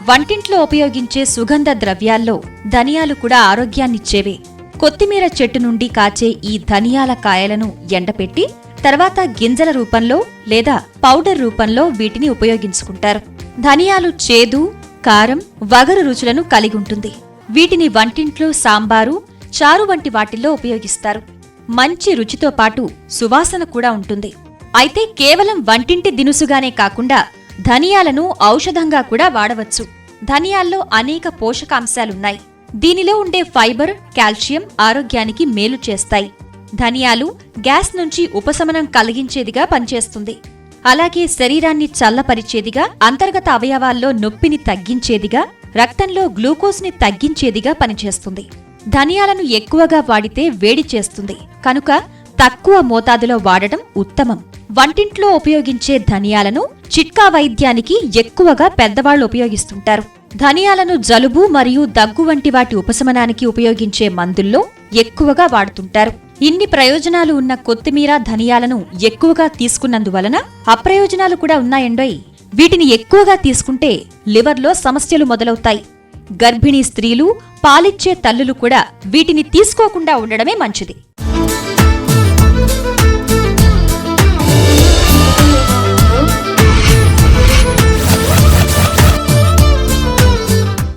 వంటింట్లో ఉపయోగించే సుగంధ ద్రవ్యాల్లో ధనియాలు కూడా ఆరోగ్యాన్నిచ్చేవే. కొత్తిమీర చెట్టు నుండి కాచే ఈ ధనియాల కాయలను ఎండపెట్టి తర్వాత గింజల రూపంలో లేదా పౌడర్ రూపంలో వీటిని ఉపయోగించుకుంటారు. ధనియాలు చేదు, కారం, వగరు రుచులను కలిగుంటుంది. వీటిని వంటింట్లో సాంబారు, చారు వంటి వాటిల్లో ఉపయోగిస్తారు. మంచి రుచితో పాటు సువాసన కూడా ఉంటుంది. అయితే కేవలం వంటింటి దినుసుగానే కాకుండా ధనియాలను ఔషధంగా కూడా వాడవచ్చు. ధనియాల్లో అనేక పోషకాంశాలున్నాయి. దీనిలో ఉండే ఫైబర్, కాల్షియం ఆరోగ్యానికి మేలు చేస్తాయి. ధనియాలు గ్యాస్ నుంచి ఉపశమనం కలిగించేదిగా పనిచేస్తుంది. అలాగే శరీరాన్ని చల్లపరిచేదిగా, అంతర్గత అవయవాల్లో నొప్పిని తగ్గించేదిగా, రక్తంలో గ్లూకోజ్ని తగ్గించేదిగా పనిచేస్తుంది. ధనియాలను ఎక్కువగా వాడితే వేడి చేస్తుంది కనుక తక్కువ మోతాదులో వాడటం ఉత్తమం. వంటింట్లో ఉపయోగించే ధనియాలను చిట్కా వైద్యానికి ఎక్కువగా పెద్దవాళ్లు ఉపయోగిస్తుంటారు. ధనియాలను జలుబు మరియు దగ్గు వంటి వాటి ఉపశమనానికి ఉపయోగించే మందుల్లో ఎక్కువగా వాడుతుంటారు. ఇన్ని ప్రయోజనాలు ఉన్న కొత్తిమీర, ధనియాలను ఎక్కువగా తీసుకున్నందువలన అప్రయోజనాలు కూడా ఉన్నాయండోయ్. వీటిని ఎక్కువగా తీసుకుంటే లివర్లో సమస్యలు మొదలవుతాయి. గర్భిణీ స్త్రీలు, పాలిచ్చే తల్లులు కూడా వీటిని తీసుకోకుండా ఉండడమే మంచిది.